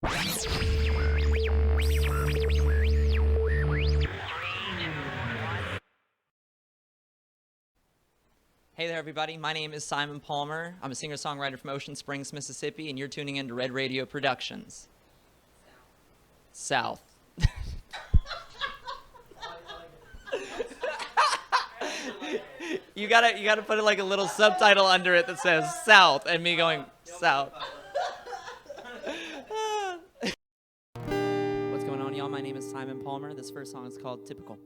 Hey there, everybody. My name is Simon Palmer. I'm a singer-songwriter from Ocean Springs, Mississippi, and you're tuning into Red Radio Productions. South. You gotta put like a little subtitle under it that says South, and me going South. What's going on, y'all? My name is Simon Palmer. This first song is called Typical.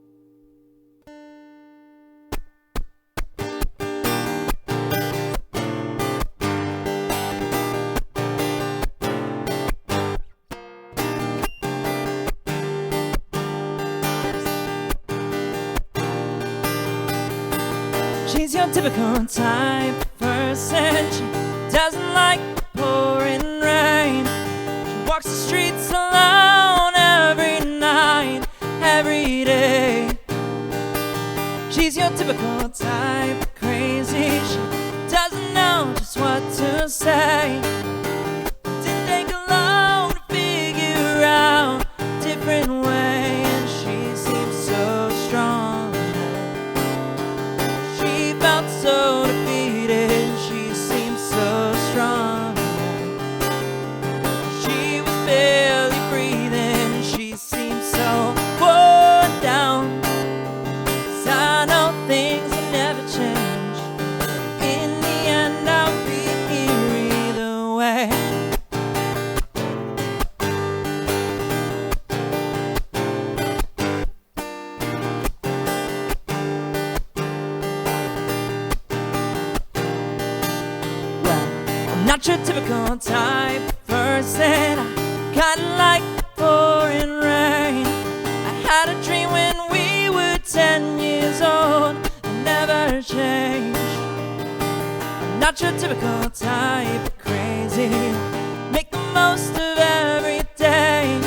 She's your typical type of person. She doesn't like pouring rain. She walks the streets alone every night, every day. She's your typical type of crazy. She doesn't know just what to say. Didn't take her long to figure out a different way, and she seems so strong. Felt so defeated, she seemed so strong. She was barely breathing, she seemed so worn down. 'Cause I know things will never change. In the end I'll be here either way. Not your typical type of person. I kinda like pouring rain. I had a dream when we were 10 years old. I never changed. I'm not your typical type of crazy. Make the most of every day.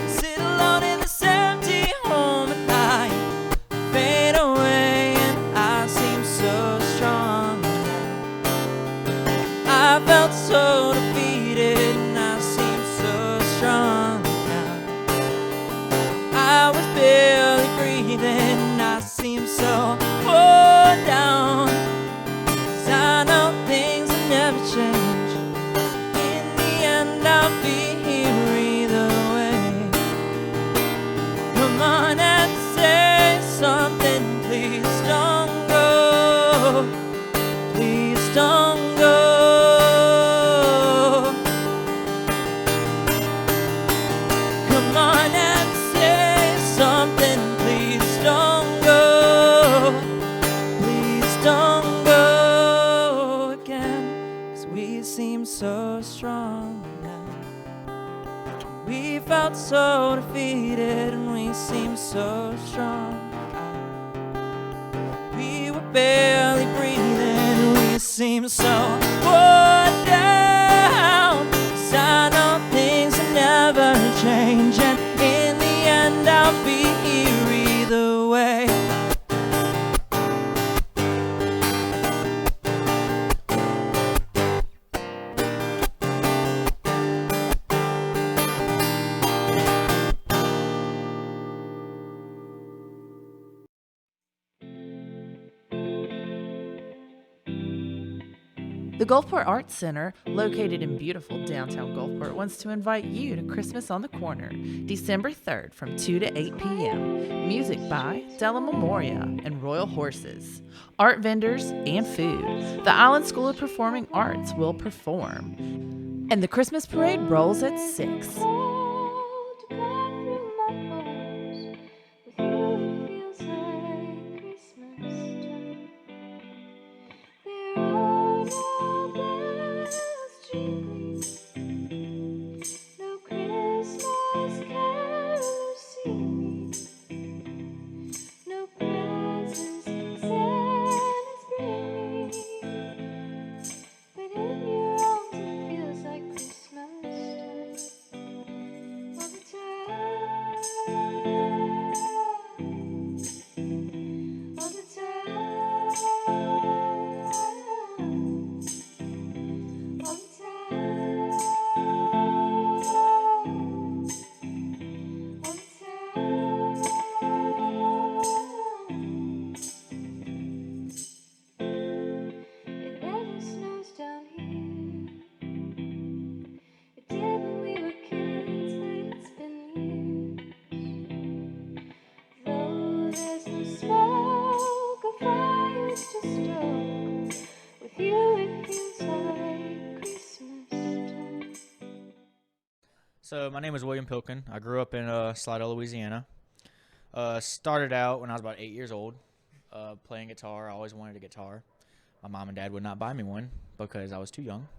Sit alone in this empty home at night. Fade away and I seem so strong. I felt so defeated and I seemed so strong now. I was barely breathing and I seemed so worn down. 'Cause I know things will never change. In the end I'll be here either way. Come on and say something, please don't go. Please don't go. So strong now. We felt so defeated and we seemed so strong. We were barely breathing and we seemed so worn down. 'Cause I know things will never change, and in the end I'll be here either way. The Gulfport Arts Center, located in beautiful downtown Gulfport, wants to invite you to Christmas on the Corner, December 3rd from 2 to 8 p.m. Music by Della Memoria and Royal Horses. Art vendors and food. The Island School of Performing Arts will perform. And the Christmas parade rolls at 6. So my name is William Pilkin. I grew up in Slidell, Louisiana. Started out when I was about 8 years old, playing guitar. I always wanted a guitar. My mom and dad would not buy me one because I was too young.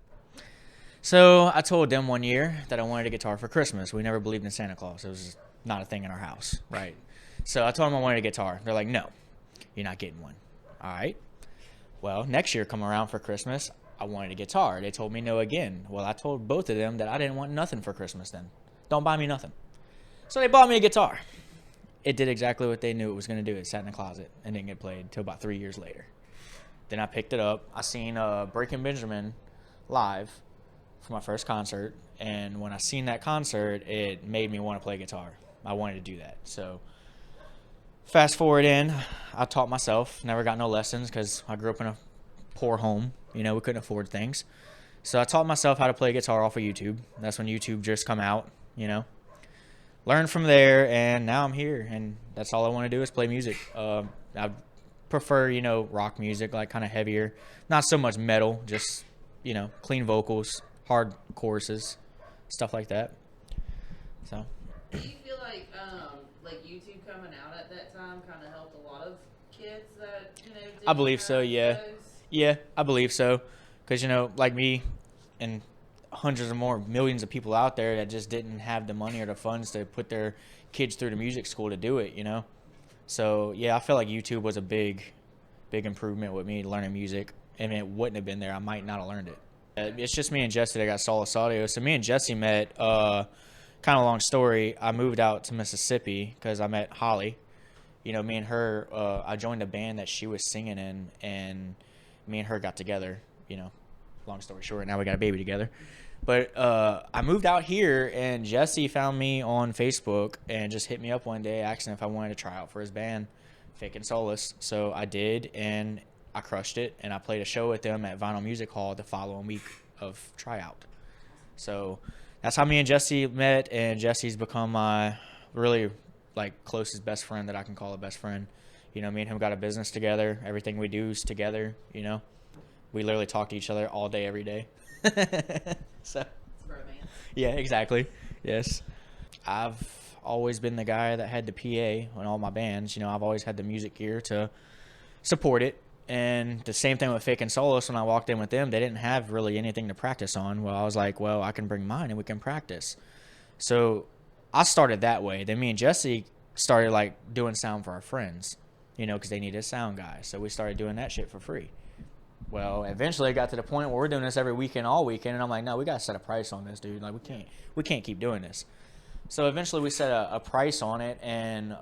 So I told them one year that I wanted a guitar for Christmas. We never believed in Santa Claus. It was just not a thing in our house, right? So I told them I wanted a guitar. They're like, no, you're not getting one. All right. Well, next year come around for Christmas, I wanted a guitar. They told me no again. Well, I told both of them that I didn't want nothing for Christmas then. Don't buy me nothing. So they bought me a guitar. It did exactly what they knew it was going to do. It sat in the closet and didn't get played until about 3 years later. Then I picked it up. I seen Breaking Benjamin live for my first concert. And when I seen that concert, it made me want to play guitar. I wanted to do that. So fast forward in, I taught myself. Never got no lessons because I grew up in a poor home. We couldn't afford things. So I taught myself how to play guitar off of YouTube. That's when YouTube just come out, Learned from there, and now I'm here, and that's all I want to do is play music. I prefer, rock music, like kind of heavier. Not so much metal, just, clean vocals, hard choruses, stuff like that. So. Do you feel like YouTube coming out at that time kind of helped a lot of kids that, I believe so, yeah. Those? Yeah, I believe so. Because, like me and hundreds or more millions of people out there that just didn't have the money or the funds to put their kids through the music school to do it, So, yeah, I feel like YouTube was a big improvement with me learning music. And it wouldn't have been there. I might not have learned it. It's just me and Jesse that got Solace Audio. So me and Jesse met, kind of a long story. I moved out to Mississippi because I met Holly. Me and her, I joined a band that she was singing in, and me and her got together, long story short, now we got a baby together. But I moved out here, and Jesse found me on Facebook and just hit me up one day asking if I wanted to try out for his band, Pilkin Solace. So I did, and I crushed it, and I played a show with them at Vinyl Music Hall the following week of tryout. So that's how me and Jesse met, and Jesse's become my really closest best friend that I can call a best friend. Me and him got a business together. Everything we do is together, We literally talk to each other all day, every day. So, It's romance. Yeah, exactly. Yes. I've always been the guy that had the PA in all my bands. I've always had the music gear to support it. And the same thing with Pilkin Solace. When I walked in with them, they didn't have really anything to practice on. Well, I was like, well, I can bring mine and we can practice. So I started that way. Then me and Jesse started doing sound for our friends, because they needed a sound guy. So we started doing that shit for free. Well, eventually it got to the point where we're doing this every weekend, all weekend, and I'm like, no, we got to set a price on this, dude. We can't keep doing this. So eventually we set a price on it, and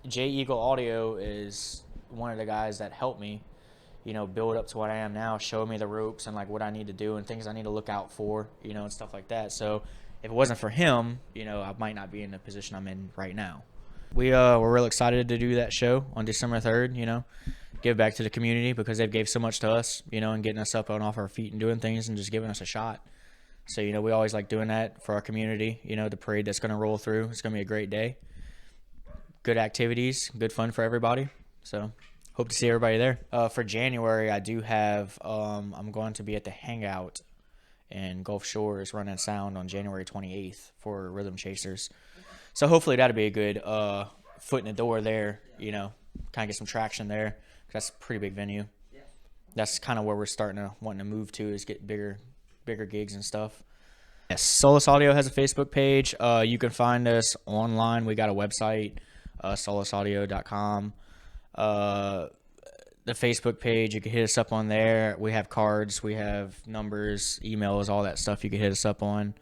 J Eagle Audio is one of the guys that helped me, build up to what I am now, show me the ropes and what I need to do and things I need to look out for, and stuff like that. So if it wasn't for him, I might not be in the position I'm in right now. We're real excited to do that show on December 3rd, give back to the community because they've gave so much to us, and getting us up and off our feet and doing things and just giving us a shot. So, we always like doing that for our community, the parade that's going to roll through. It's going to be a great day. Good activities, good fun for everybody. So hope to see everybody there. For January, I do have, I'm going to be at the Hangout in Gulf Shores running sound on January 28th for Rhythm Chasers. So hopefully that'll be a good foot in the door there, kind of get some traction there. That's a pretty big venue. Yeah. That's kind of where we're wanting to move to is get bigger gigs and stuff. Yes, Solace Audio has a Facebook page. You can find us online. We got a website, solaceaudio.com. The Facebook page, you can hit us up on there. We have cards, we have numbers, emails, all that stuff you can hit us up on.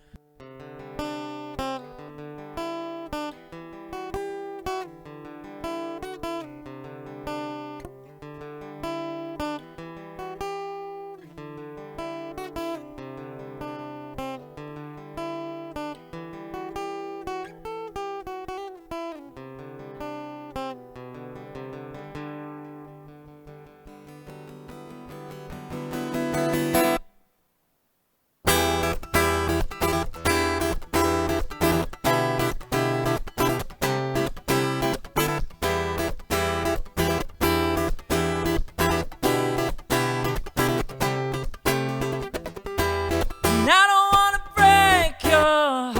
And I don't wanna break your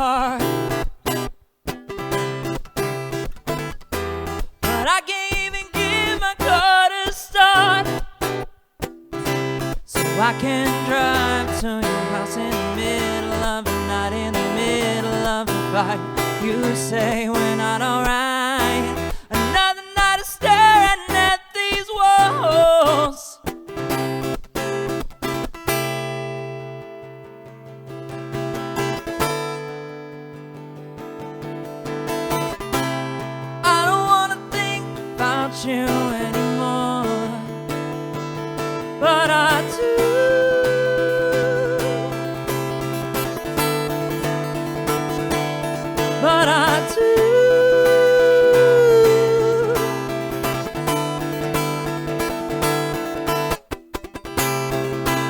of the night, in the middle of the fight, you say we're not alright. Another night of staring at these walls. I don't wanna think about you anymore, but I do. But I do.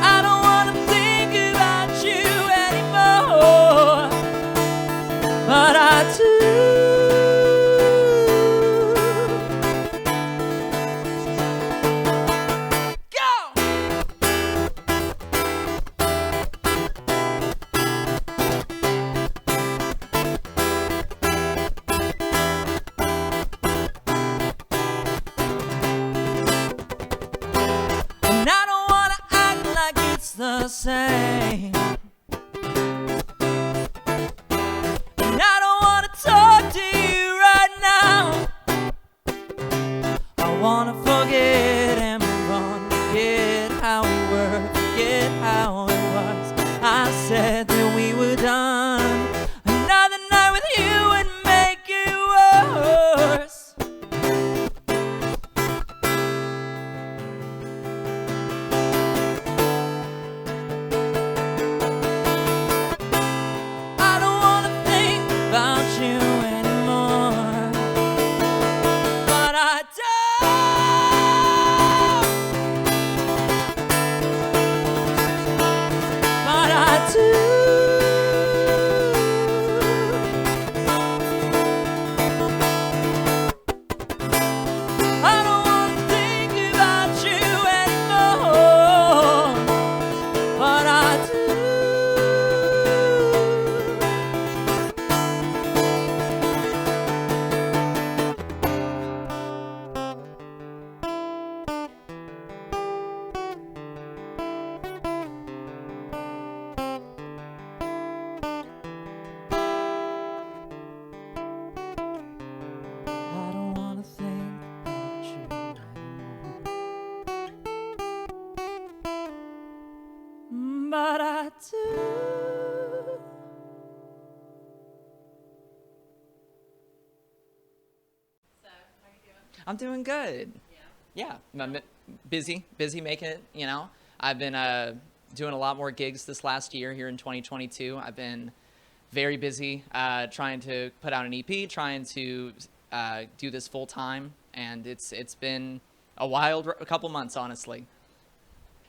I don't wanna think about you anymore, but I do. And I don't wanna act like it's the same. And I don't wanna talk to you right now. I wanna forget and move on. Forget how we were, forget how it was. I said that we were done. Another night with you would make it worse. I don't wanna think about you anymore, but I do. But I do. I don't wanna think about you anymore, but I do. I don't wanna think about you anymore, but I do. I'm doing good. Yeah, I'm busy making it, you know. I've been doing a lot more gigs this last year here in 2022. I've been very busy trying to put out an EP, trying to do this full time, and it's been a wild couple months, honestly.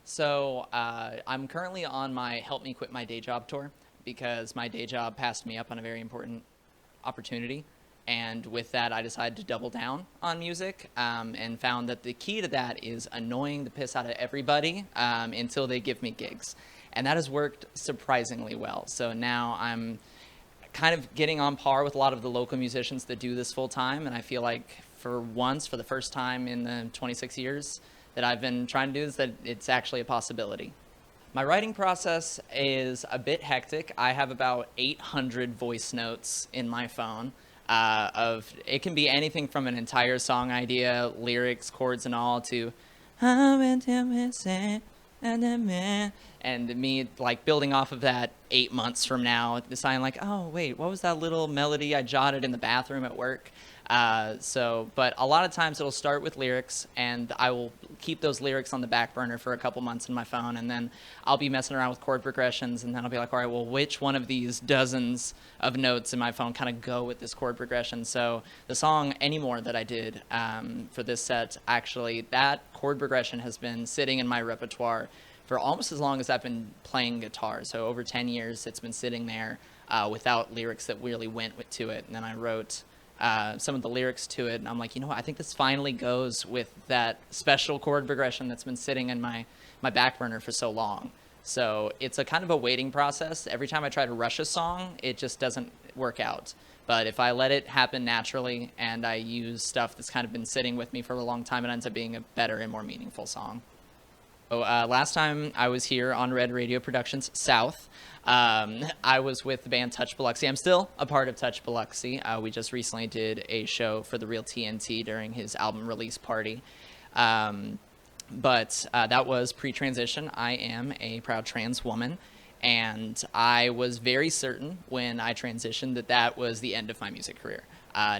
So I'm currently on my Help Me Quit My Day Job tour because my day job passed me up on a very important opportunity. And with that, I decided to double down on music and found that the key to that is annoying the piss out of everybody until they give me gigs. And that has worked surprisingly well. So now I'm kind of getting on par with a lot of the local musicians that do this full time. And I feel like for the first time in the 26 years that I've been trying to do this, that it's actually a possibility. My writing process is a bit hectic. I have about 800 voice notes in my phone. It can be anything from an entire song idea, lyrics, chords, and all, to and me like building off of that 8 months from now, deciding like, oh wait, what was that little melody I jotted in the bathroom at work? But a lot of times it'll start with lyrics, and I will keep those lyrics on the back burner for a couple months in my phone, and then I'll be messing around with chord progressions, and then I'll be like, all right, well, which one of these dozens of notes in my phone kind of go with this chord progression? So the song Anymore that I did for this set, actually, that chord progression has been sitting in my repertoire for almost as long as I've been playing guitar. So over 10 years, it's been sitting there without lyrics that really went to it. And then I wrote some of the lyrics to it, and I'm like, you know what, I think this finally goes with that special chord progression that's been sitting in my back burner for so long. So it's a kind of a waiting process. Every time I try to rush a song, it just doesn't work out. But if I let it happen naturally and I use stuff that's kind of been sitting with me for a long time, it ends up being a better and more meaningful song. Last time I was here on Red Radio Productions South, I was with the band Touch Biloxi. I'm still a part of Touch Biloxi. We just recently did a show for the Real TNT during his album release party. But that was pre-transition. I am a proud trans woman, and I was very certain when I transitioned that that was the end of my music career.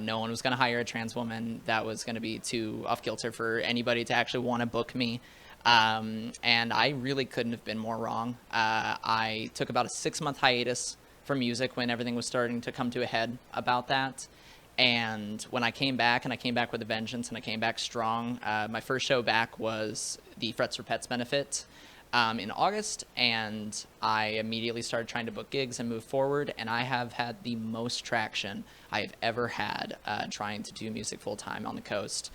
No one was going to hire a trans woman. That was going to be too off-kilter for anybody to actually want to book me. And I really couldn't have been more wrong. I took about a 6-month hiatus from music when everything was starting to come to a head about that. And when I came back, and I came back with a vengeance, and I came back strong, my first show back was the Frets for Pets benefit in August, and I immediately started trying to book gigs and move forward, and I have had the most traction I have ever had trying to do music full-time on the coast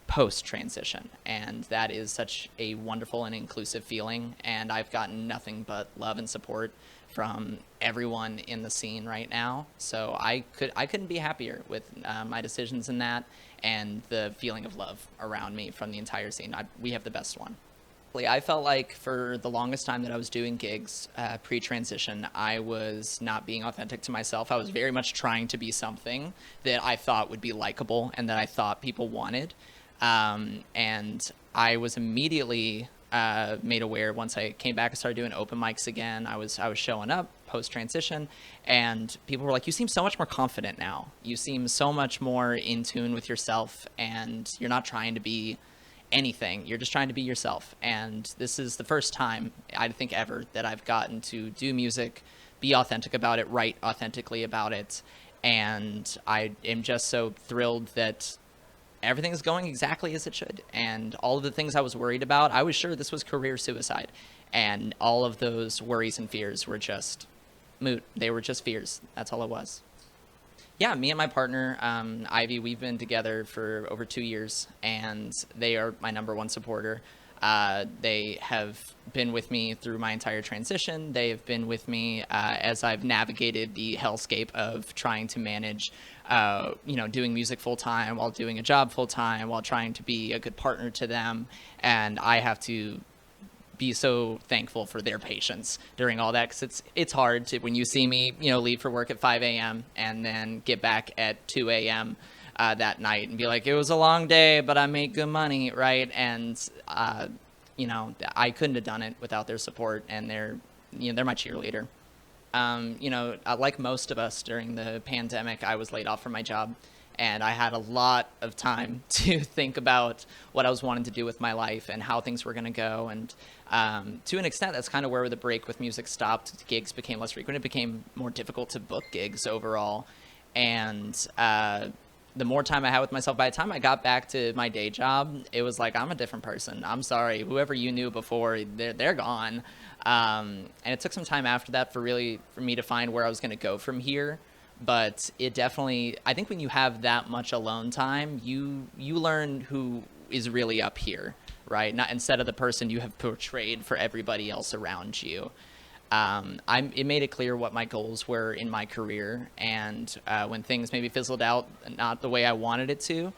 post-transition, and that is such a wonderful and inclusive feeling, and I've gotten nothing but love and support from everyone in the scene right now. So I couldn't be happier with my decisions in that, and the feeling of love around me from the entire scene. We have the best one. I felt like for the longest time that I was doing gigs pre-transition, I was not being authentic to myself. I was very much trying to be something that I thought would be likable and that I thought people wanted. And I was immediately made aware once I came back and started doing open mics again. I was showing up post-transition, and people were like, "You seem so much more confident now. You seem so much more in tune with yourself, and you're not trying to be anything. You're just trying to be yourself." And this is the first time, I think, ever that I've gotten to do music, be authentic about it, write authentically about it. And I am just so thrilled that everything is going exactly as it should. And all of the things I was worried about, I was sure this was career suicide. And all of those worries and fears were just moot. They were just fears. That's all it was. Yeah, me and my partner, Ivy, we've been together for over 2 years, and they are my number one supporter. They have been with me through my entire transition. They have been with me as I've navigated the hellscape of trying to manage, doing music full time while doing a job full time, while trying to be a good partner to them. And I have to be so thankful for their patience during all that, because it's hard to, when you see me, leave for work at 5 a.m. and then get back at 2 a.m. That night and be like, it was a long day, but I made good money, right? And I couldn't have done it without their support, and they're my cheerleader. Like most of us during the pandemic, I was laid off from my job, and I had a lot of time to think about what I was wanting to do with my life and how things were going to go. And to an extent, that's kind of where the break with music stopped. Gigs became less frequent. It became more difficult to book gigs overall. And the more time I had with myself, by the time I got back to my day job, it was like, I'm a different person. I'm sorry. Whoever you knew before, they're gone. And it took some time after that for me to find where I was going to go from here. But it definitely, I think when you have that much alone time, you learn who is really up here, right? Not instead of the person you have portrayed for everybody else around you. It made it clear what my goals were in my career, and when things maybe fizzled out not the way I wanted it to,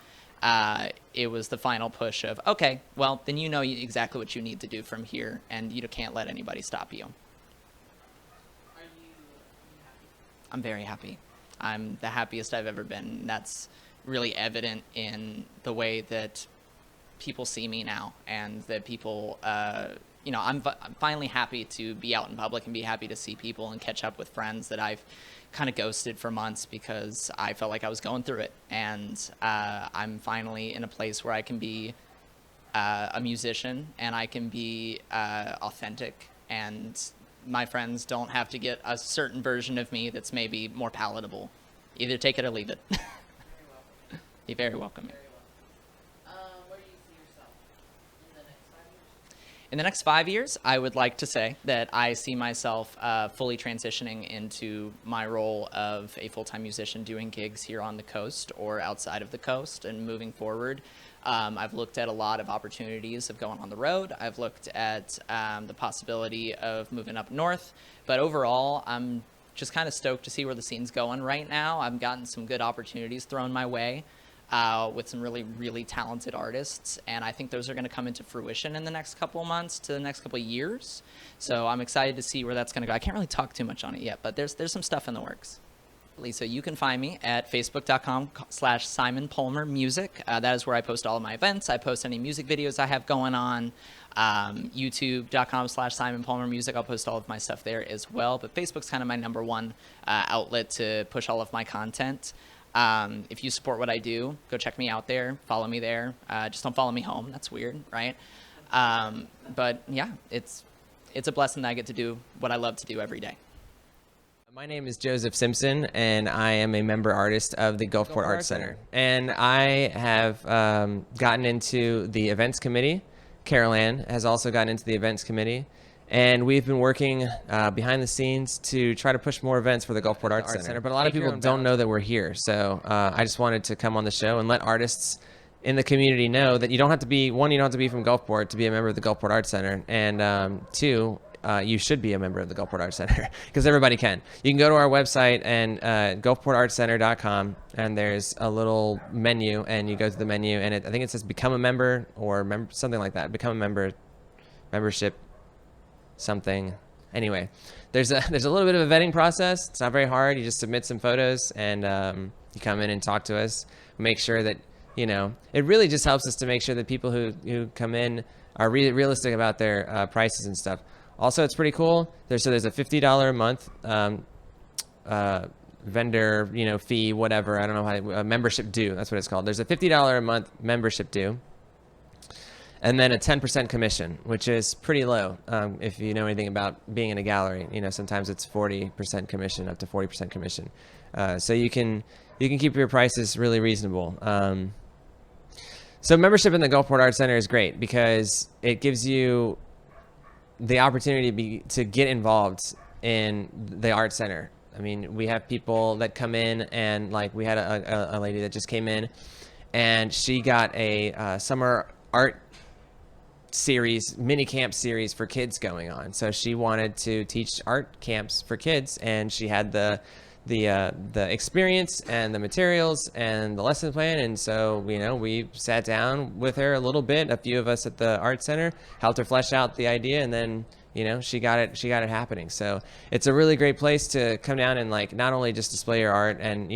it was the final push of, okay, well, then you know exactly what you need to do from here, and you can't let anybody stop you. Are you happy? I'm very happy. I'm the happiest I've ever been. That's really evident in the way that people see me now, and that people, I'm finally happy to be out in public and be happy to see people and catch up with friends that I've kind of ghosted for months because I felt like I was going through it. And I'm finally in a place where I can be a musician, and I can be authentic, and my friends don't have to get a certain version of me that's maybe more palatable. Either take it or leave it. You're very welcome. Where do you see yourself in the next 5 years? In the next 5 years, I would like to say that I see myself fully transitioning into my role of a full-time musician doing gigs here on the coast or outside of the coast and moving forward. I've looked at a lot of opportunities of going on the road. I've looked at the possibility of moving up north. But overall, I'm just kind of stoked to see where the scene's going right now. I've gotten some good opportunities thrown my way. with some really, really talented artists. And I think those are going to come into fruition in the next couple of months to the next couple of years. So I'm excited to see where that's going to go. I can't really talk too much on it yet, but there's some stuff in the works. So you can find me at facebook.com/Simon Palmer Music. That is where I post all of my events. I post any music videos I have going on. YouTube.com/Simon Palmer Music. I'll post all of my stuff there as well. But Facebook's kind of my number one outlet to push all of my content. If you support what I do, go check me out there. Follow me there. Just don't follow me home. That's weird, right? But yeah, it's a blessing that I get to do what I love to do every day. My name is Joseph Simpson, and I am a member artist of the Gulfport Arts Center. And I have gotten into the events committee. Carol Ann has also gotten into the events committee. And we've been working behind the scenes to try to push more events for the Gulfport Arts Center. But a lot of people don't know that we're here. So I just wanted to come on the show and let artists in the community know that you don't have to be, one, you don't have to be from Gulfport to be a member of the Gulfport Arts Center. And two, you should be a member of the Gulfport Arts Center because everybody can. You can go to our website and gulfportartscenter.com, and there's a little menu, and you go to the menu, and I think it says become a member or something like that. Become a member, membership, something. Anyway, there's a little bit of a vetting process. It's not very hard. You just submit some photos, and you come in and talk to us. Make sure that, it really just helps us to make sure that people who come in are realistic about their prices and stuff. Also, it's pretty cool. There's a $50 a month vendor, fee, whatever. I don't know how membership due. That's what it's called. There's a $50 a month membership due, and then a 10% commission, which is pretty low if you know anything about being in a gallery. Sometimes it's 40% commission, up to 40% commission. So you can keep your prices really reasonable. So membership in the Gulfport Arts Center is great because it gives you the opportunity to get involved in the art center. I mean, we have people that come in, and like we had a lady that just came in, and she got a summer art series, mini camp series for kids going on. So she wanted to teach art camps for kids, and she had the experience and the materials and the lesson plan. And so, we sat down with her a little bit, a few of us at the art center, helped her flesh out the idea, and then, she got it happening. So it's a really great place to come down and like, not only just display your art and,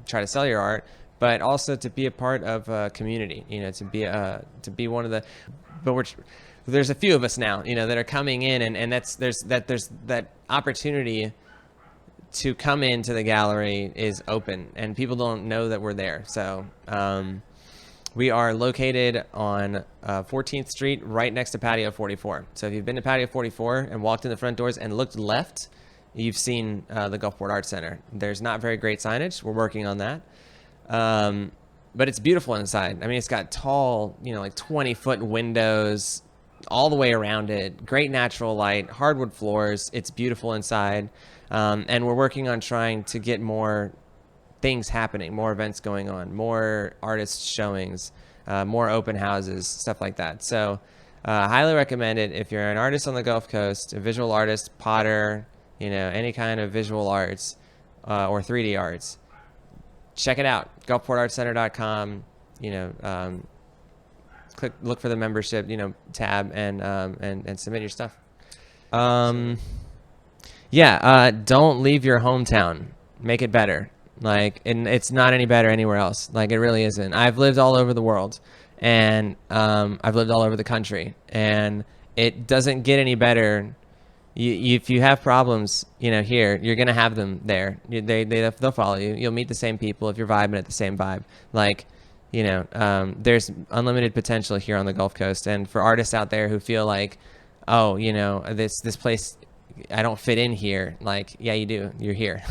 try to sell your art, but also to be a part of a community, to be one of the, there's a few of us now, that are coming in, and there's that opportunity to come into the gallery is open, and people don't know that we're there. So we are located on 14th Street, right next to Patio 44. So if you've been to Patio 44 and walked in the front doors and looked left, you've seen the Gulfport Arts Center. There's not very great signage. We're working on that. But it's beautiful inside. I mean, it's got tall, like 20-foot windows all the way around it. Great natural light, hardwood floors. It's beautiful inside. And we're working on trying to get more things happening, more events going on, more artist showings, more open houses, stuff like that. So highly recommend it if you're an artist on the Gulf Coast, a visual artist, potter, any kind of visual arts or 3D arts. Check it out, gulfportartscenter.com. Look for the membership, tab and submit your stuff. Don't leave your hometown. Make it better. And it's not any better anywhere else. It really isn't. I've lived all over the world, and I've lived all over the country, and it doesn't get any better. If you have problems, here, you're gonna have them there. They'll follow you. You'll meet the same people if you're vibing at the same vibe. There's unlimited potential here on the Gulf Coast, and for artists out there who feel like, this place, I don't fit in here. Yeah, you do. You're here.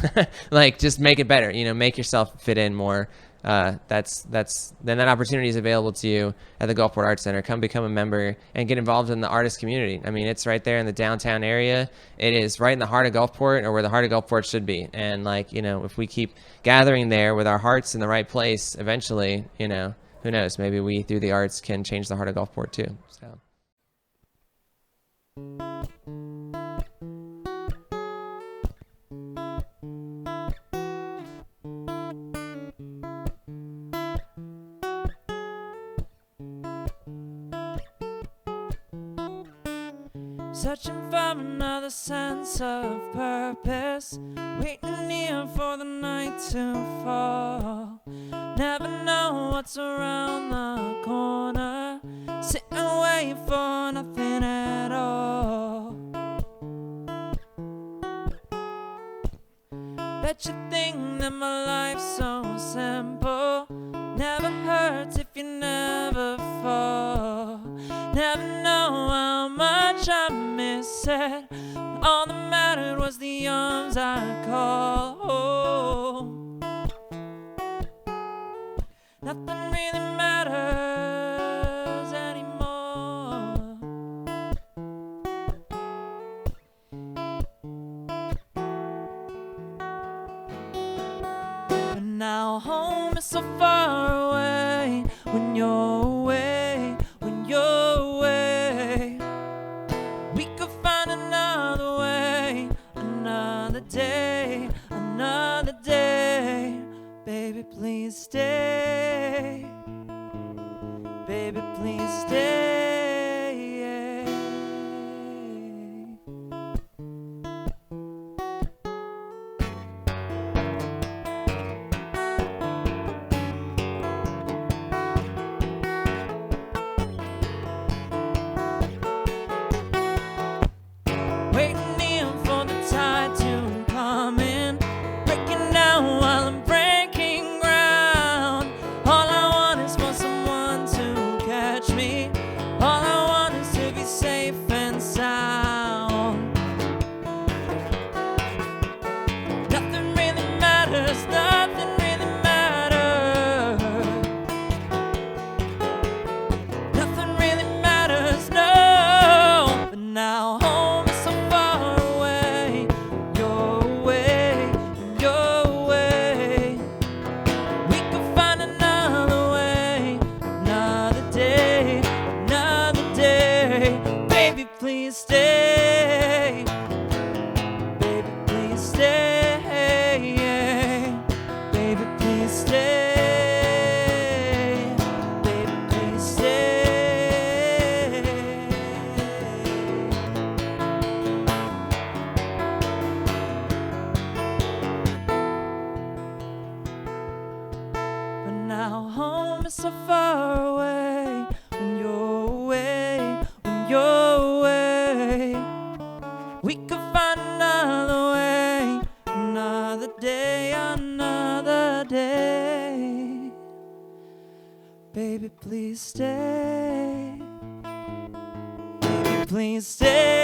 Just make it better. Make yourself fit in more. Then that opportunity is available to you at the Gulfport Arts Center. Come become a member and get involved in the artist community. I mean, it's right there in the downtown area. It is right in the heart of Gulfport, or where the heart of Gulfport should be. And if we keep gathering there with our hearts in the right place, eventually, who knows? Maybe we, through the arts, can change the heart of Gulfport too. So. searching for another sense of purpose, waiting here for the night to fall. Never know what's around the corner, sitting waiting for nothing at all. Bet you think that my life's so simple, never hurts if you never fall. Never know how much I miss it, all that mattered was the arms I call home. Nothing really matters anymore. But now home is so far away, when you're away, when you're away. We could find another way, another day, another day. Baby, please stay. Baby, please stay. Waiting here for the tide to come in, breaking down while I'm breaking ground. All I want is for someone to catch me. All I want is to be safe and sound. Nothing really matters, nothing really matters. Nothing really matters, no. But now home is so far away, you're away, you're away. We could find another way, another day, another day. Baby, please stay. Baby, please stay. Baby, please stay. Baby, please stay. But now home is so far away, when you're away, when you're away. We could find another way, another day, another day. Baby, please stay. Baby, please stay.